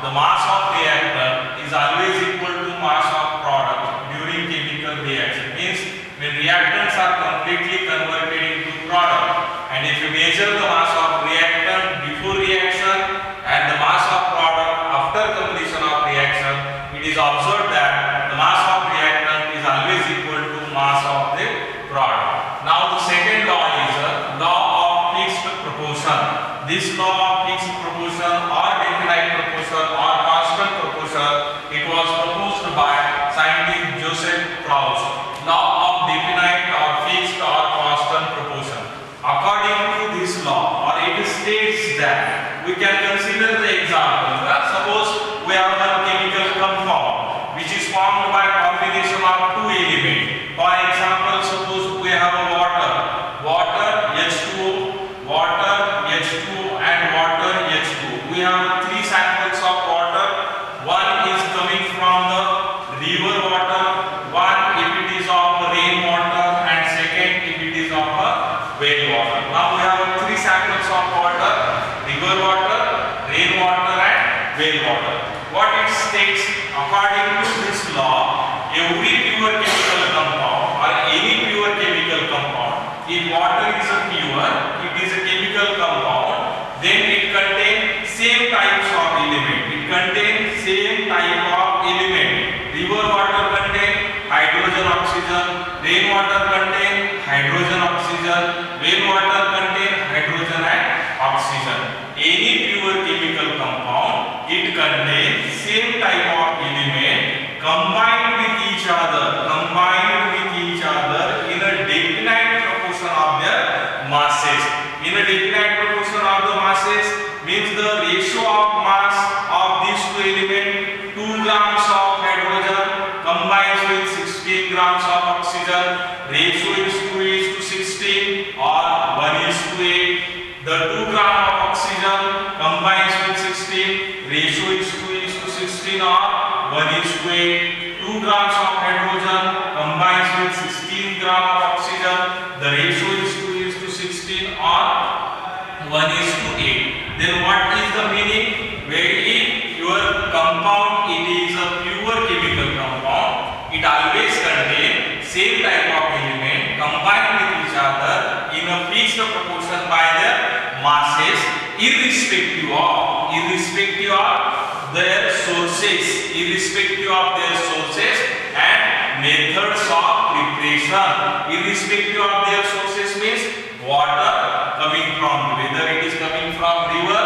the mass of reactant is always equal to mass of product during chemical reaction. Means when reactants are completely converted into product, and if you measure the mass of reactant before reaction and the mass of product after completion of reaction, it is observed that the mass of reactant is always equal to mass of the product. Now the second law is law of fixed proportion. This law of fixed proportion or definite proportion or constant proportion, it was proposed by scientist Joseph Proust. Law of definite or fixed or constant proportion. According to this law, or it states that we can consider the example. Suppose we have one chemical compound which is formed by combination of two elements. For example, suppose we have a water H2O, water H2O and water H2O. We have three samples of water. One is coming from the river water, one if it is of rainwater, and second if it is of well water. Now we have three samples of water: river water, rainwater and well water. What it states, according to this law, every pure chemical compound or any pure chemical compound, if water is a pure, it is a chemical compound, then it contains same types of element. It contains same type of element. River water contains hydrogen oxygen, rainwater contains hydrogen oxygen, well water contains hydrogen and oxygen. Any pure chemical compound, it contains same type of element combined with each other in a definite proportion of their masses. In a definite proportion of the masses means the ratio of mass of these two elements, 2 grams of hydrogen combines with 16 grams of oxygen. Ratio is 2:16 or 1:8. The 2 grams of oxygen combines with 16. Ratio is 2:16 or 1:8. 2 grams of hydrogen combines with 16 grams of oxygen. The ratio is 2:16 or 1:8. Then what is the meaning? Wherein your compound, it is a pure chemical compound, it always contains same type of element combined with each other in a fixed proportion by their masses, irrespective of their sources, and methods of preparation. Irrespective of their sources means water coming from, whether it is coming from river,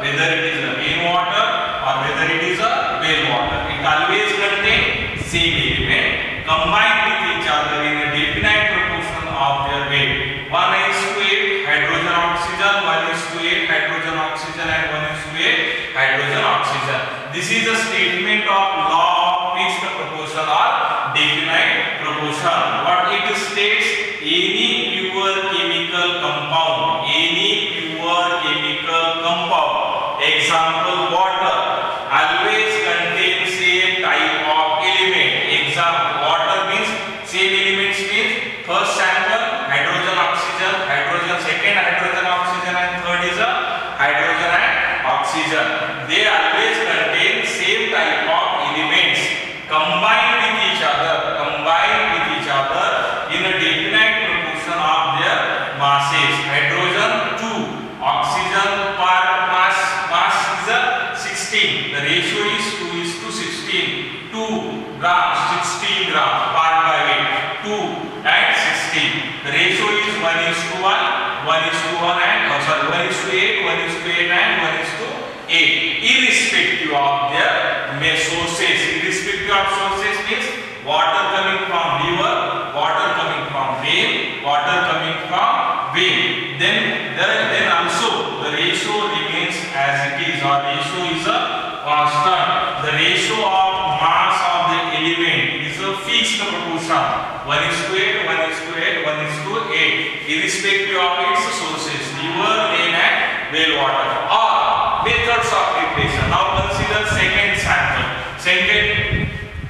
whether it is a rainwater or whether it is a well water, it always contains same element combined with each other in a definite proportion of their weight. 1:8 hydrogen oxygen, 1:8 hydrogen oxygen and 1:8 hydrogen oxygen. This is a statement of law of fixed proportion or definite proportion. What it states, any pure chemical compound, example water, always contains same type of element. Example water means same elements means first sample hydrogen oxygen, second hydrogen oxygen and third is a hydrogen and oxygen. They always contain same type of elements combined with each other in a definite proportion of their masses. Hydrogen 2, oxygen per mass is a 16. The ratio is 2:16. 2 grams, 16 grams part by weight, 2 and 16. The ratio is 1:1, 1:1 and 1:8, 1:8 and 1:8. Irrespective of their sources. Irrespective of sources means water coming from river, water coming from rain, water coming from wind. Then also the ratio remains as it is, or ratio is a constant. The ratio of mass of the element is a fixed proportion, 1:8, 1:8, 1:8, irrespective of its sources, river, rain and well water. Or methods of preparation. Now consider second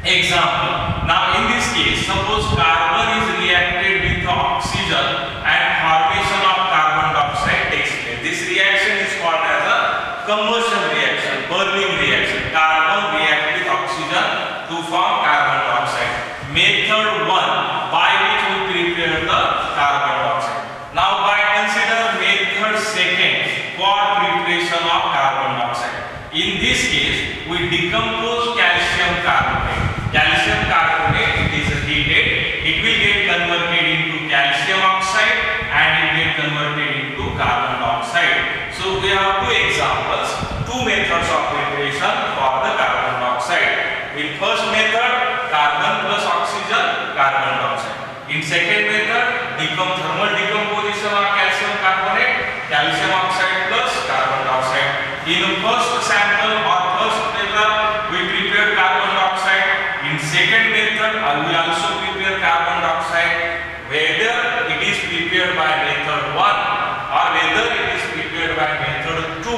example. Now in this case, suppose carbon is reacted with oxygen and formation of carbon dioxide takes place. This reaction is called as a combustion reaction, burning reaction. carbon react with oxygen to form carbon dioxide. Method 1, by which we prepare the carbon dioxide. Now by consider method 2nd for preparation of carbon dioxide. In this case, we decompose calcium carbonate. Calcium carbonate, it is heated, it will get converted into calcium oxide and it get converted into carbon dioxide. So we have two examples, two methods of preparation for the carbon dioxide. In first method, carbon plus oxygen, carbon dioxide. In second method, thermal decomposition of calcium carbonate, calcium oxide plus carbon dioxide. In the first sample or first method, we prepare carbon dioxide. In second method, we also prepare carbon dioxide. Whether it is prepared by method 1 or whether it is prepared by method 2,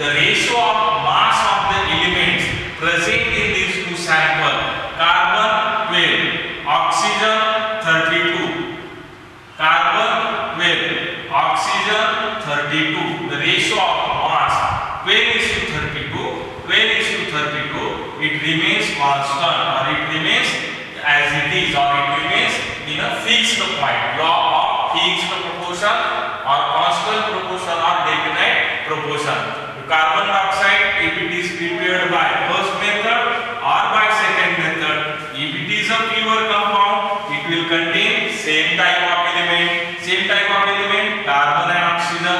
the ratio of mass of the elements present in these two samples, carbon 12, oxygen 32, carbon 12, oxygen 32, the ratio of mass 12 is to 32, 12 is to 32, it remains constant or it remains as it is or it remains in a fixed point, law of fixed proportion or constant proportion or definite proportion. Carbon dioxide, if it is prepared by first method or by second method, if it is a pure compound, it will contain same type of element, carbon and oxygen,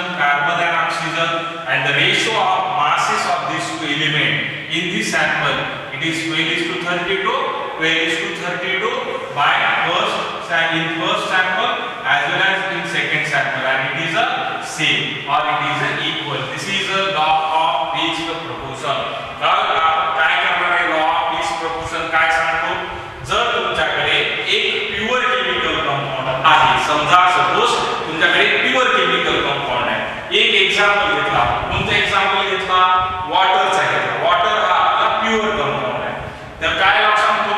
and the ratio of masses of these two elements in this sample, it is 12 is to 32, 12 is to 32 by first sample as well as in second sample, and it is a same or it is a equal. This is a law of fixed proportion. काय करणार आहे law of fixed proportion काय सांगतो? जर तुमच्याकडे एक pure chemical compound आहे, समजा सपोज तुमच्याकडे प्युअर केमिकल कंपाऊंड आहे, एक एक्झाम्पल घेतला, कोणता एक्झाम्पल घेतला? वॉटरचा घेतला. वॉटर हा आपला प्युअर कंपाऊंड आहे. तर काय लाव सांगतो?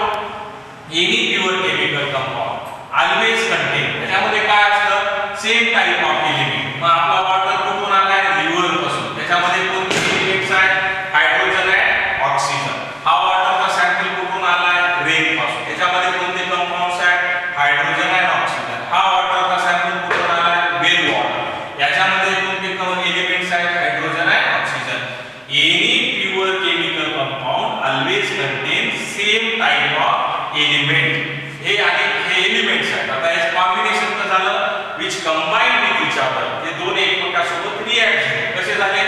Any pure chemical compound always contain, त्याच्यामध्ये काय असतं? Same type of element. मग आपला वॉटर कुठून आलाय? रिव्हर पासून. त्याच्यामध्ये कोणते एलिमेंट्स आहेत? हायड्रोजन आहे, ऑक्सिजन. हा वॉटरचा सॅम्पल कुठून आलाय? रेन पासून. त्याच्यामध्ये कोणते कंपाऊंड्स आहेत? हायड्रोजन आणि ऑक्सिजन. हा वॉटरचा सॅम्पल कुठून आलाय? Well water. याच्यामध्ये कोणते एलिमेंट्स आहेत? हायड्रोजन आणि oxygen. Any pure chemical compound always contain same type of element. हे आणि हे एलिमेंट्स आहेत. आता हे कॉम्बिनेशन तर झालं which combine with each other. हे दोन एकमेकांसोबत रिएक्ट झाले. कसे झाले?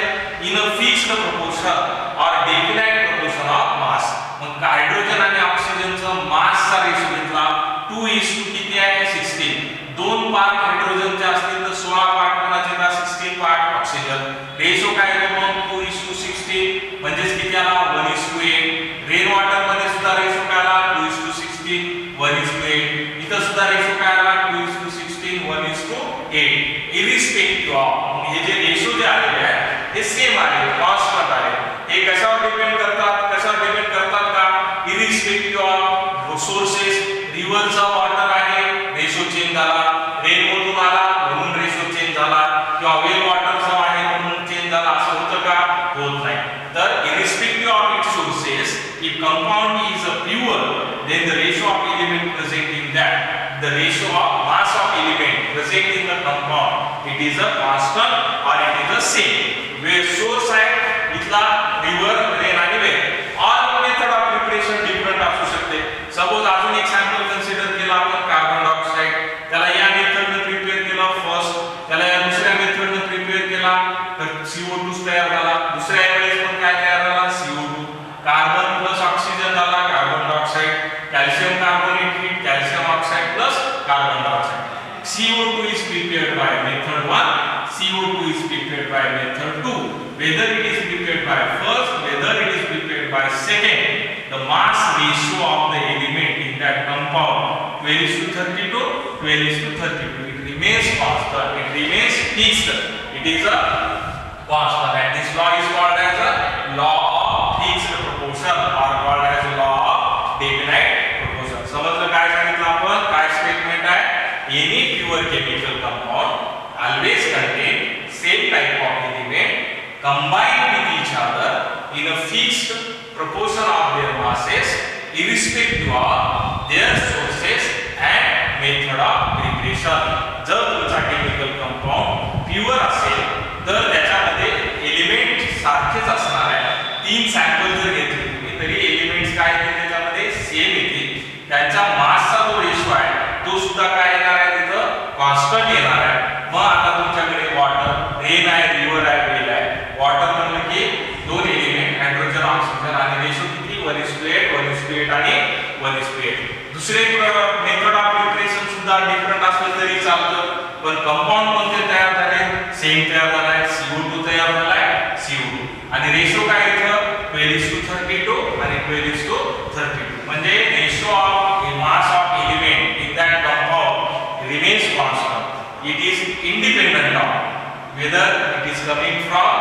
इन अ फिक्स्ड प्रोपोर्शन और definite proportion of mass. Mug hydrogen आणि ऑक्सिजनचा मासचा रेशो घेतला 2:, किती आहे? 16. दोन पार्ट हायड्रोजनचे असतील तर 16 पार्ट कोणाचे येतात? 16 पार्ट ऑक्सिजन. रेशो काय येतो? 2:16 म्हणजे किती आला? 1:8. रेन वॉटर मध्ये सुद्धा रेशो काय आला? 2:16, 1:8. इथं सुद्धा रेशो काय आला? 2:16, 1:8. इरिस्पेक्टिव्ह ऑफ हे जे रेशो जे आलेले आहेत हे सेम आले, कॉन्स्टंट आले. हे कशावर डिपेंड करतात? का? Irrespective of sources. रिव्हरचा वॉटर आहे, रेशो चेंज झाला. रेन मधून आला म्हणून रेशो चेंज झाला, किंवा वेल वॉटरचा आहे म्हणून चेंज झाला, असं होतं का? होत नाही. तर irrespective of its sources, if compound is a pure, then the ratio of element present in that, the ratio of mass of element present in the compound, it is a constant or it is the same. Where source आहे इथला river, rain आणि well. All method of preparation different असू शकते. Suppose अजून एक sample consider केला आपण carbon dioxide. त्याला या मेथडने प्रिपेअर केला फर्स्ट, त्याला या दुसऱ्या मेथडने प्रिपेअर केला तर CO2 तयार झाला. दुसऱ्या वेळेस पण काय तयार झाला? CO2. कार्बन प्लस ऑक्सिजन झाला carbon dioxide. Calcium carbonate heat calcium oxide plus carbon dioxide. CO2 is prepared by method 1, CO2 is prepared by method 2. Whether it is prepared by first, whether it is prepared by second, the mass ratio of the element in that compound 12:32, 12:32. It remains constant, it remains fixed. It is a constant, and this law is called as a law of fixed proportion or called as a law of definite proportion. समजलं काय सांगितलं आपण? काय statement आहे? Any pure chemical compound always contain same type of element combined with each other in a fixed proportion of their masses irrespective of their sources and method of preparation. जर तुमचा chemical compound pure असेल तर त्याच्यामध्ये element सारखेच असणार आहे. 3 sample जर घेतले तुम्ही तरी एलिमेंट्स काय येतील त्याच्यामध्ये सेम येतील. त्यांचा मासचा जो रेशो आहे तो सुद्धा काय येणार आहे तिथं कॉन्स्टंट येणार आहे. मग आता तुमच्याकडे वॉटर रेन आहे रिव्हर आहे वेल आहे. वॉटर म्हणलं की 2 एलिमेंट हायड्रोजन ऑक्सिजन आणि रेशो किती 1:8 आणि 1:8. दुसरे मेथड ऑफ प्रिपरेशन सुद्धा डिफरंट असलं तरी चालतं पण कंपाऊंड कोणते तयार झाले सेम तयार झाला आहे. CO2 तयार झाला आहे CO2 आणि रेशो काय इथं 12:32 आणि 12:32 म्हणजे ratio of mass of element in that compound remains constant. It is independent of whether it is coming from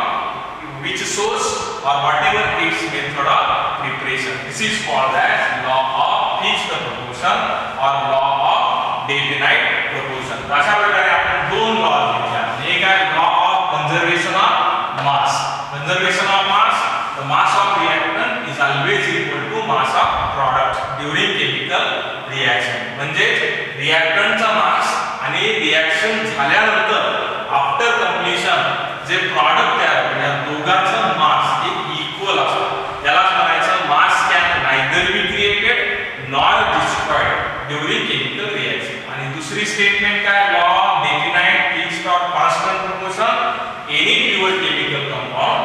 which source or whatever its method of preparation. This is called as law of fixed proportion or law of definite proportion. अशा प्रकारे आपण 2 law घेतले. एक आहे law of conservation of mass. Conservation of mass, the mass of reactant is always equal to mass of product during chemical reaction. म्हणजे रिएक्टंटचा मास आणि reaction झाल्यानंतर after completion जे product तयार होईल या दोघांचं मास हे इक्वल असतं. त्यालाच म्हणायचं mass can neither be created nor destroyed during chemical reaction. आणि दुसरी स्टेटमेंट काय law of definite fixed or constant proportion. Any pure chemical compound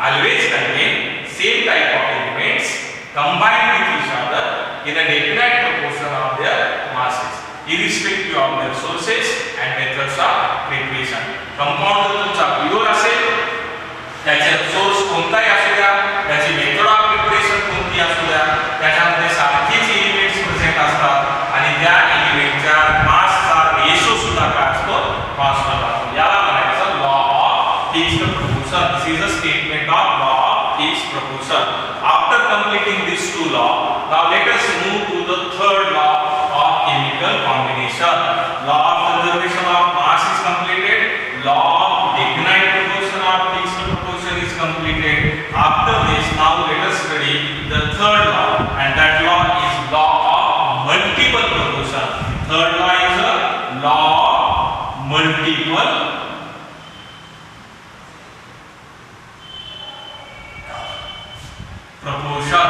always contain same type of elements combined with each other in a definite proportion of their masses irrespective of their sources and methods of preparation. Compound जर तुमचा pure असेल त्याचे source कोणताही असू द्या त्याची method of preparation कोणती असू द्या त्याच्यामध्ये सारखीच एलिमेंट्स प्रेझेंट असतात आणि त्या एलिमेंटच्या मासचा रेशो सुद्धा काय असतो कॉन्स्टंट असतो. याला म्हणायचं law of fixed proportion. This is a statement of law of fixed proportion. After completing these 2 laws, now let us move to the third law of chemical combination. Law of conservation of mass is completed. Law of definite proportion or fixed proportion is completed. After this, now let us study the third law, and that law is law of multiple proportion. Third law is a law of multiple proportion.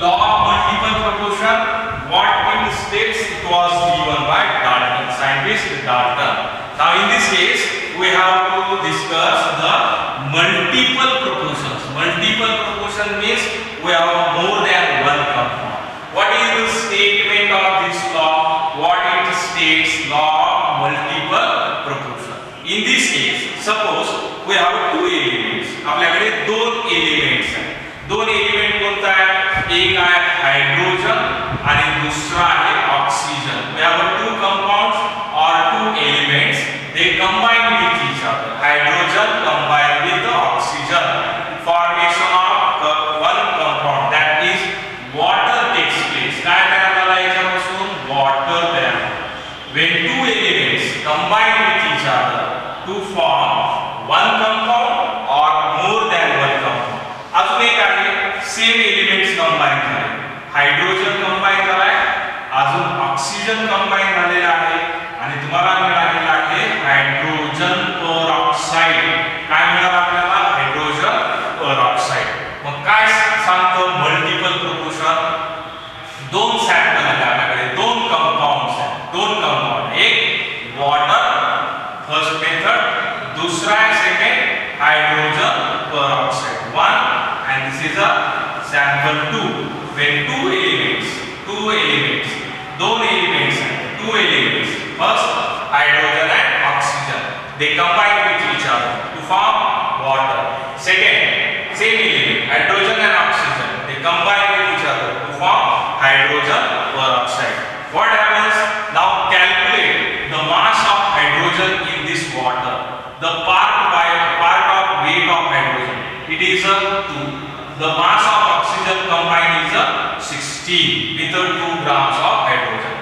Law of multiple proportion, what it states, it was given by Dalton, scientist Dalton. Now in this case we have to discuss the multiple proportions. Multiple proportion means we have more than one compound. What is the statement of this law? What it states, law of multiple proportion. In this case suppose we have 2 elements. आपल्याकडे 2 elements आहेत. 2 element कोणता आहे एक आहे hydrogen आणि दुसरा आहे oxygen. we have 2 compounds or 2 elements they combine with each other. Hydrogen combine with the oxygen, formation of one compound that is water takes place. काय तयार झाला याच्यापासून water तयार. when 2 elements combine with each other to form one compound or more than one compound. अजून एक आहे same elements combine झाले. Hydrogen combine झालाय अजून ऑक्सिजन कंबाईन झालेला आहे आणि तुम्हाला मिळालेला आहे हायड्रोजन पेरॉक्साइड. काय मिळालं आपल्याला हायड्रोजन पेरॉक्साइड. मग काय सांगतो मल्टिपल प्रोपोर्शन. 2 सॅम्पल आले आपल्याकडे 2 कंपाउंड्स आहेत. 2 कंपाउंड एक वॉटर फर्स्ट मेथड दुसरा आहे second hydrogen peroxide 1 and this is a sample 2. when 2 elements 2 elements first hydrogen and oxygen they combine with each other to form water. Second same element hydrogen and oxygen they combine with each other to form hydrogen peroxide. What happens now? Calculate the mass of hydrogen in this water. The part of weight of hydrogen it is a 2. The mass of oxygen combined is a 16 with a 2 grams of hydrogen.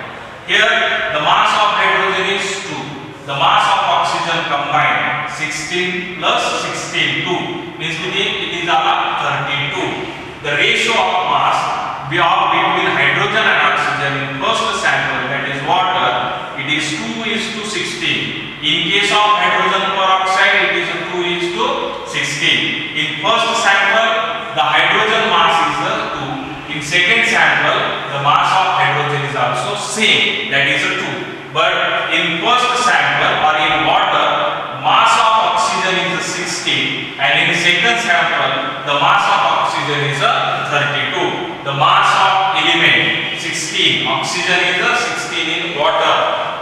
Here the mass of hydrogen is 2. The mass of oxygen combined 16 plus 16 2 means it is 32. the ratio of mass between hydrogen and oxygen in first sample, that is water, it is 2:16. In case of hydrogen peroxide, it is 2:16. In first sample, the hydrogen mass is 2. In second sample, the mass of hydrogen is also same, that is 2. But in first sample or in water, mass of oxygen is 16, and in second sample, the mass of oxygen is 32. The mass of element 16, oxygen is 16 in water.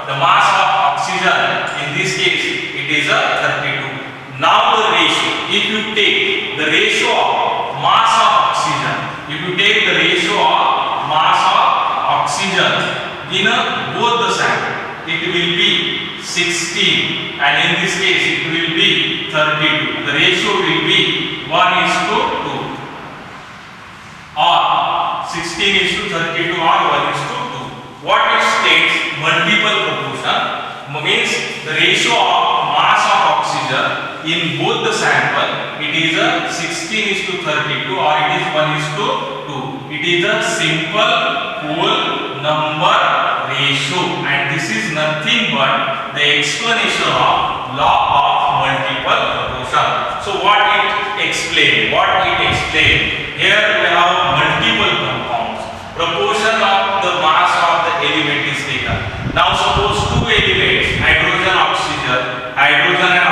The mass of oxygen in this case, it is 32. Now the ratio, if you take the ratio of mass of oxygen, if you take the ratio of mass of oxygen in both the sample, it will be 16, and in this case it will be 32. The ratio will be 1:2, or 16:32, or 1:2. What it states, multiple proportion, means the ratio of mass of oxygen in both the sample, it is 16:32, or it is 1:2. It is a simple whole number ratio, and this is nothing but the explanation of law of multiple proportion. So what it explains? Here we have multiple compounds. Proportion of the mass of the element is taken. Now suppose two elements, hydrogen and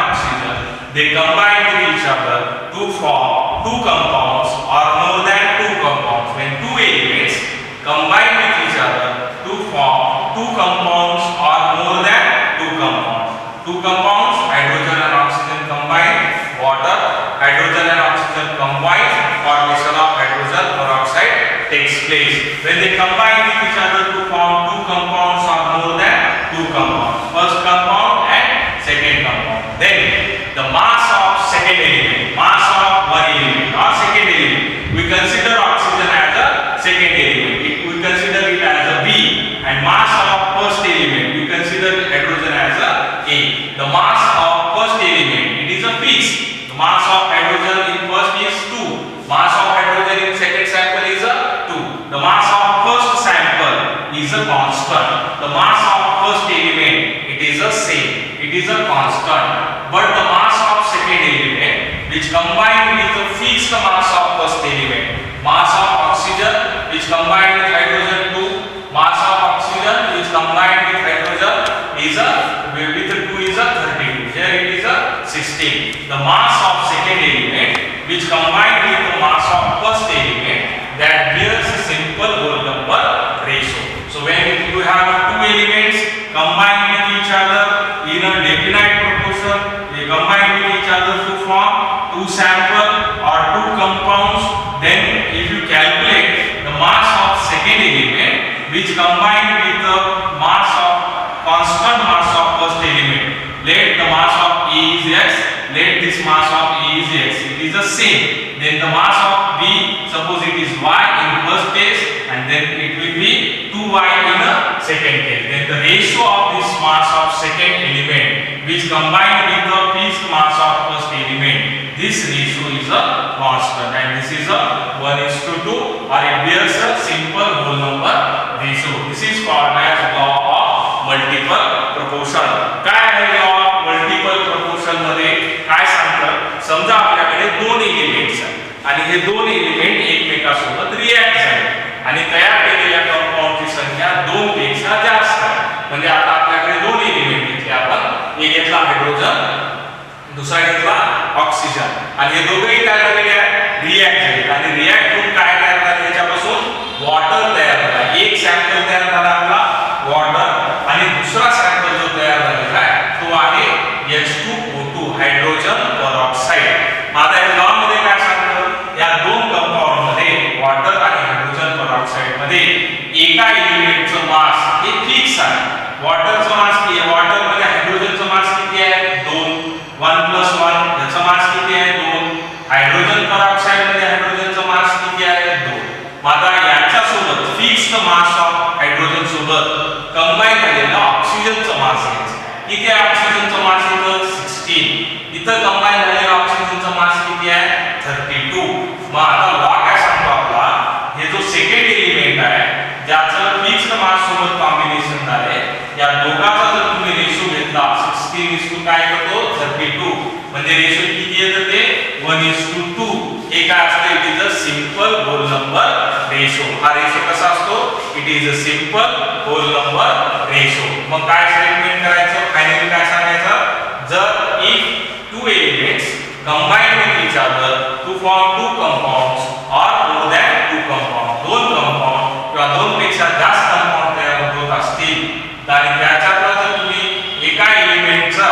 oxygen, they combine with each other to form two compounds or more than two compounds. When two elements combine with each other to form two compounds or more than two compounds. Two compounds, hydrogen and oxygen combine, water, hydrogen and oxygen combine, formation of hydrogen peroxide takes place. When they combine with each other to form two compounds or more than two compounds, first compound and second compound, then the mass of second element, mass of one element or second element, we consider oxygen as a second element, we consider it as a B, and mass of first element, we consider hydrogen as a A. The mass of first element, it is a fixed. The mass of hydrogen in first is 2. Mass of hydrogen in second sample is a 2. The mass of first sample is a constant. The mass of first element, it is a same. It is a constant. But the mass of second element, which combined with the fixed mass of first element, mass of oxygen, which combined with hydrogen 2, mass of oxygen, which combined with hydrogen is a with 2 is a 32. Here it is a 16. The mass of second element, which combined with the mass of first element, that bears a simple whole number ratio. So when you have two elements combined with each other in a definite proportion, they combine with each other to form two sample or two compounds, then if you calculate the mass of second element, which combined with the mass of constant mass of first element, let the mass of A is X, let this mass of A is X, it is the same. Then the mass of B, suppose it is Y in first case, and then it will be 2Y in a second case. Then the ratio of this mass of second element, which combined with the fixed mass of first element, this ratio is a constant, and this is a 1:2, or it bears a simple whole number ratio. This is called as law of multiple proportion. काय आहे law of multiple proportion मध्ये काय सांगतात? समजा आपल्याकडे दोन elements आहेत आणि हे दोन एलिमेंट एकमेकांसोबत रिएक्ट झाले आणि तयार केलेल्या कंपाऊंडची संख्या 2 पेक्षा जास्त आहे. म्हणजे आता आपल्याकडे दोन एलिमेंट घेतले आपण, एक घेतला हायड्रोजन, दुसरा घेतला ऑक्सिजन, आणि हे दोघेही काय झालेले आहेत? रिएक्ट झाले, आणि रिएक्ट होऊन काय तयार झाले? याच्यापासून वॉटर तयार झाला. एक सॅम्पल तयार झाला आपला वॉटर, आणि दुसरा सॅम्पल जो तयार झालेला आहे तो आहे H2O2 हायड्रोजन पेरॉक्साइड. आता या लॉ मध्ये काय सांगतो? या दोन कंपाऊंड मध्ये वॉटर आणि हायड्रोजन पेरॉक्साइड मध्ये एका एलिमेंटचं मास हे फिक्स आहे. वॉटरचं मास किती आहे? वॉटर मध्ये हायड्रोजनचं मास किती आहे? 2. 1 + 1 याचं मास किती आहे? 2. हायड्रोजन पेरॉक्साइड मध्ये हायड्रोजनचं मास किती आहे? 2. आता याच्या सोबत फिक्स्ड मास ऑफ हायड्रोजन सोबत कंबाईन झालेलं ऑक्सिजनचं मास घ्यायचं. किती आहे ऑक्सिजनचं मास? इथं 16. इथं कंबाईन झालेलं ऑक्सिजनचं मास किती आहे? 32. मग आता लॉ काय सांगतो आपल्याला? म्हणजे रेशो किती येतं ते 1:2. हे काय असतं? It is a simple whole number ratio. हा रेशो कसा असतो? It is a simple whole number ratio. मग काय स्टेटमेंट करायचं? फायनली काय सांगायचं? जर if two elements combine with each other to form two compounds or more than two compounds, दोन कंपाऊंड किंवा दोन पेक्षा जास्त कंपाऊंड तयार होत असतील तर त्याच्यातला जर तुम्ही एका एलिमेंटचा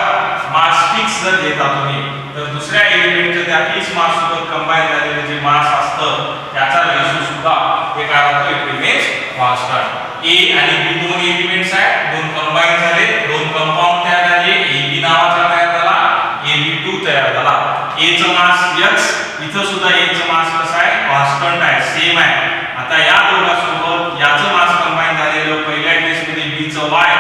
मास फिक्स जर घेता तुम्ही तर दुसऱ्या एलिमेंटचं त्या फिक्स मास सोबत कंबाईन झालेले जे मास असतं त्याचा रेशो सुद्धा हे काय होतं? It remains constant. ए आणि बी दोन एलिमेंट्स आहेत, दोन कंबाईन झाले, दोन कंपाऊंड तयार झाले, ए बी नावाचा तयार झाला, Ab2 तयार झाला. A चं मास x, इथं सुद्धा A चं मास कसं आहे? कॉन्स्टंट आहे, सेम आहे. आता या दोघांसोबत याचं मास कंबाईन झालेलं पहिल्या केस मध्ये B चं y,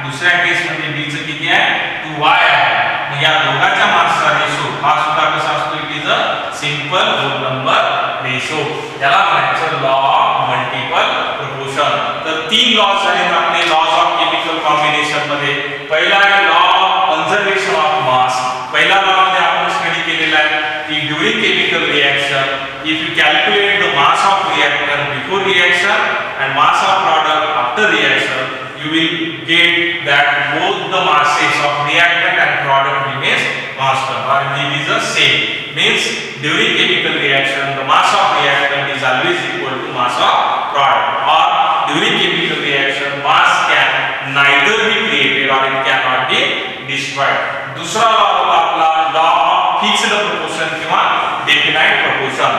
दुसऱ्या केस मध्ये B चं किती आहे? 2y आहे. मग या दोघांच्या मासचा रेशो हा सुद्धा कसा असतो? It is a simple whole number ratio. याला म्हणायचं लॉ ऑफ मल्टिपल प्रोपोर्शन. तर तीन लॉज आहेत आपले लॉज ऑफ केमिकल कॉम्बिनेशन मध्ये. पहिला आहे law of conservation of mass. पहिला लॉ मध्ये आपण स्टडी केलेला आहे की during chemical reaction if you calculate the mass of reactor before reaction and mass of product after reaction you will get that both the masses of reactant and product remains constant or it is the same. Means during chemical reaction the mass of reactant is always equal to mass of product, or during chemical reaction mass can neither be created or it cannot be destroyed. दूसरा law होता आपला law of fixed proportion किंवा definite proportion.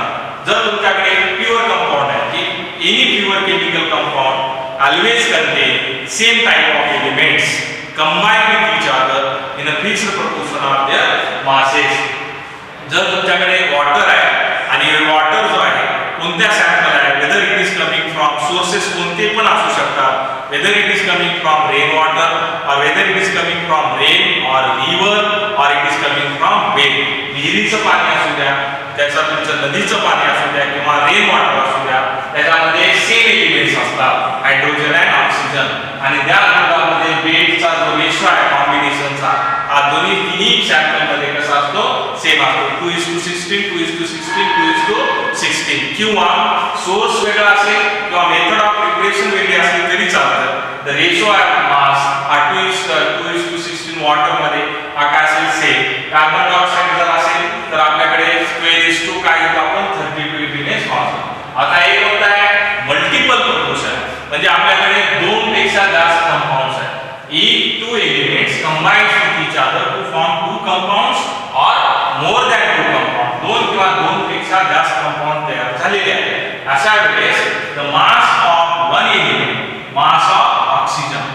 जर तुमच्याकडे pure compound आहे की any pure chemical compound always contain same type of elements combined with each other in a fixed proportion of their masses. जर तुमच्याकडे वॉटर आहे आणि वॉटर जो आहे कोणत्या सॅम्पल आहे, whether it is coming from sources कोणते पण असू शकतात, whether it is coming from rain water or whether it is coming from rain or river or it is coming from well. विहिरीचं पाणी असू द्या, त्याचा तुमचं नदीचं पाणी असू द्या किंवा रेन वॉटर असू द्या, त्याच्यामध्ये सेम एलिमेंट्स असतात, हायड्रोजन आणि ऑक्सिजन. आणि त्या दोघांमध्ये वेटचा जो रेशो आहे कॉम्बिनेशनचा हा दोन्ही तिन्ही सॅम्पल मध्ये कसा असतो? सेम असतो. 2:16, 2:16, 2:16. किंवा सोर्स वेगळा असेल किंवा मेथड ऑफ प्रिपरेशन वेगळी असली तरी चालतं. द रेशो ऑफ मास हा 2:16 वॉटर मध्ये हा काय असेल? सेम. कार्बन डायऑक्साइड जर असेल तर आपल्याकडे 12:2 काय येतो? आपण 32 रिमेन्स कॉन्स्टंट. आता एक होत आहे मल्टिपल प्रोपोर्शन, म्हणजे आपल्याकडे दोन पेक्षा जास्त कंपाऊंड्स आहेत. If two elements combine with each other to form two compounds or more than two compounds, दोन किंवा दोन पेक्षा जास्त कंपाऊंड तयार झालेले आहेत. अशा वेळेस the mass of one element, mass of oxygen,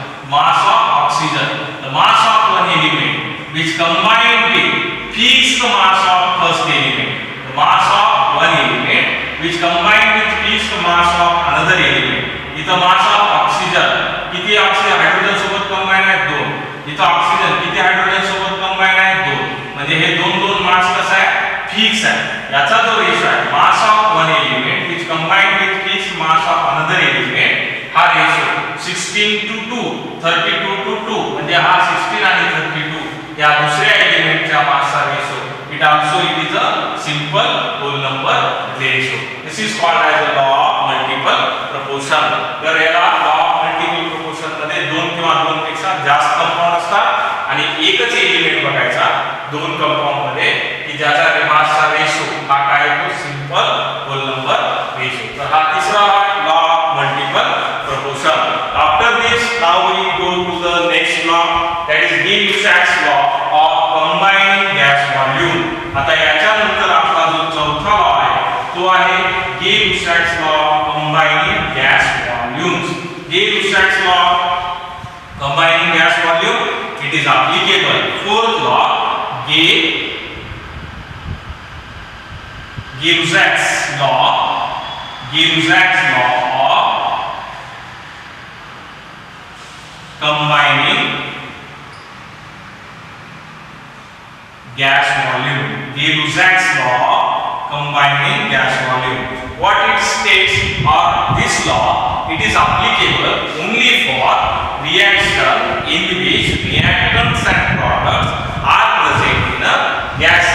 the mass of one element which combined with fixed mass of first element, the mass of one element which combined with fixed mass of another element. इथं mass of oxygen किती oxygen hydrogen सोबत combine आहेत? 2. इथं oxygen किती hydrogen सोबत combine आहेत? 2. म्हणजे हे दोन दोन मास कसं आहे? फिक्स आहे. याचा जो रेशो आहे mass of one element which combine with fixed mass of another element, हा रेशो 16:2, 32:2 म्हणजे हा 16 आणि 32 या दुसऱ्या एलिमेंटच्या मासचा ratio. It also it is a simple whole number ratio. This is called as a law of multiple proportion. तर याला लॉ ऑफ मल्टिपल प्रोपोर्शन मध्ये दोन किंवा दोन पेक्षा जास्त कंपाऊंड असतात आणि एकच एलिमेंट बघायचा दोन कंपाऊंड मध्ये की ज्याचा मासचा रेशो हा काय येतो? Simple whole number ratio. तर हा तिसरा law of multiple proportion. After this now we go to the next law, that is Gibbs law of combining gas volume. आता याच्यानंतर आपला जो चौथा लॉ आहे तो आहे Gibbs law of combining gas volumes. Gibbs law of combining gas volume, it is applicable. Fourth law, Gibbs law of combining gas volume. Gibbs law of combining gas volume. What it states, or this law, it is applicable only for reaction in which reactants and products are present in a gas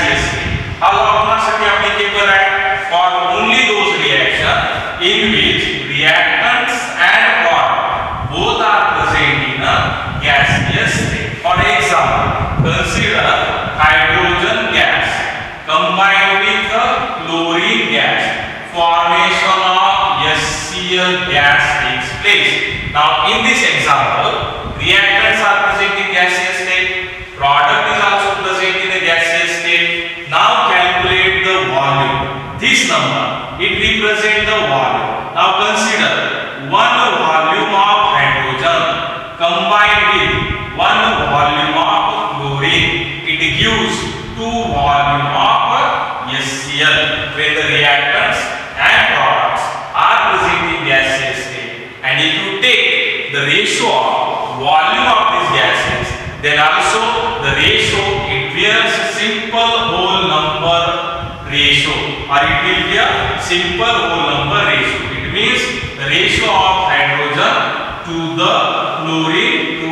HCl gas takes place. Now in this example, reactants are present in gaseous state, product is also present in a gaseous state. Now calculate the volume. This number, it represents the volume. Now consider one volume of hydrogen combined with one volume of chlorine. It gives two volume of HCl when the reactants and products are present in gaseous state. And if you take the ratio of volume of these gases, then also the ratio, it bears simple whole number ratio, or it will be a simple whole number ratio. It means the ratio of hydrogen to the chlorine to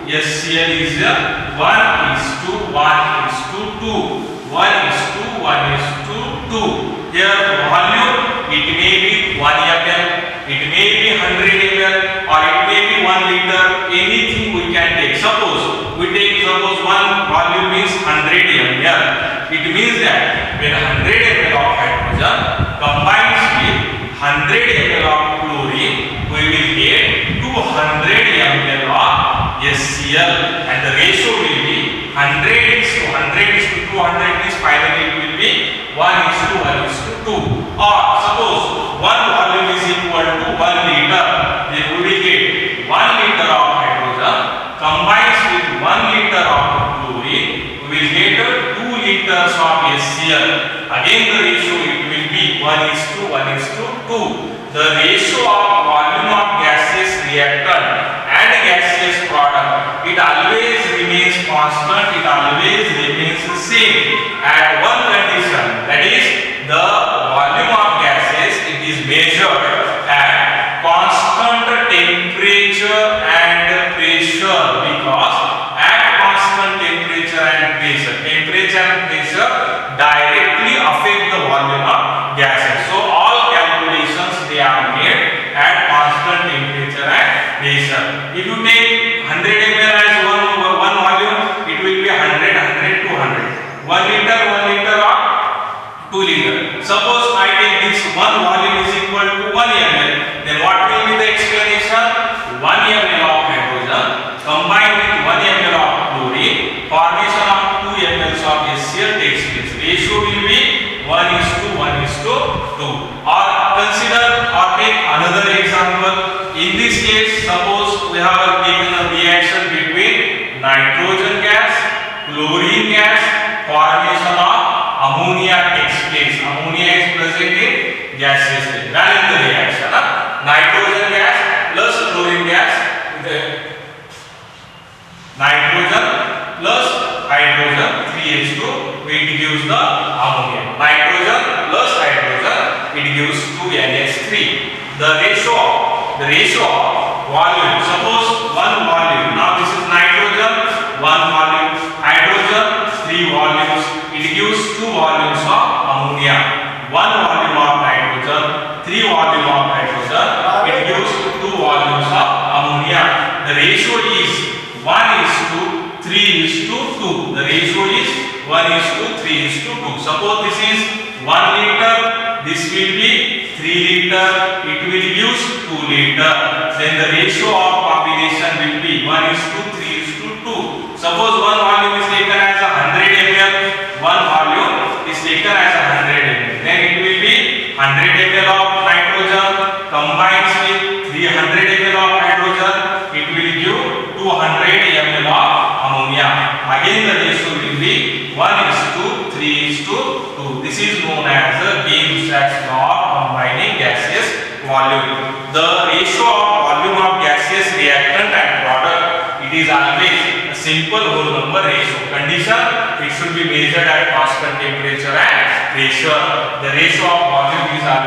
HCl is 1:1:2. 1:1:2. Here volume, it may be 1 ml, it may be 100 ml, or it may be 1 liter. Anything we can take. Suppose one volume means 100 ml. It means that when 100 ml of hydrogen combines with 100 ml of chlorine, we will get 200 ml of HCl, and the ratio will be 100:100:200 means finally it will be 1:1:2. Or suppose one volume is equal to 1 liter, then we will get 1 liter of hydrogen combines with 1 liter of chlorine, we will get 2 liters of HCl. Again the ratio, it will be 1:1:2. The ratio of volume of gaseous reactant and gaseous product, it always remains constant, it always remains the same at one condition, that is the volume of gases, it is measured at constant temperature and pressure, because at constant temperature and pressure directly affect the volume of gases. So all calculations, they are made at constant temperature and pressure. If you take 100 ml as one volume, it will be 100:100:200. 1 liter or 2 liter. Suppose I take this one volume is equal to 1 ml, then what will be the explanation? 1 ml of hydrogen combined with 1 ml of chlorine, formation of 2 ml of HCl takes place. Ratio will be 1:1:2. Or consider or take another example. In this case, suppose we have taken a reaction between nitrogen gas, chlorine gas, formation of ammonia takes place. Ammonia is present in gaseous state. That is the reaction. Nitrogen gas plus chlorine gas, nitrogen plus hydrogen 3H2, it gives the ammonia. Nitrogen plus hydrogen, it gives 2NH3. The ratio of volume, suppose one volume, now this is nitrogen, one volume, hydrogen, 3 volumes, it gives 2 volumes of ammonia. 1 volume of nitrogen, 3 volume of hydrogen, it gives 2 volumes of ammonia. The ratio is 1:3:2. The ratio is 1:3:2. Suppose this is 1 liter, this will be 3 liter, it will use 2 liter. Then the ratio of combination will be 1:3:2. Suppose one volume is taken as 100 ml, one volume is taken as 100 ml. Then it will be 100 ml of nitrogen combines with 300 ml of hydrogen, it will give 200 ml of ammonia. Again the ratio will be 1:3:2. This is known as the Gibbs-Sachs law of combining gaseous volume. The ratio of volume of gaseous reactant and product, it is always a simple whole number ratio. Condition, it should be measured at constant temperature and pressure. The ratio of volume is always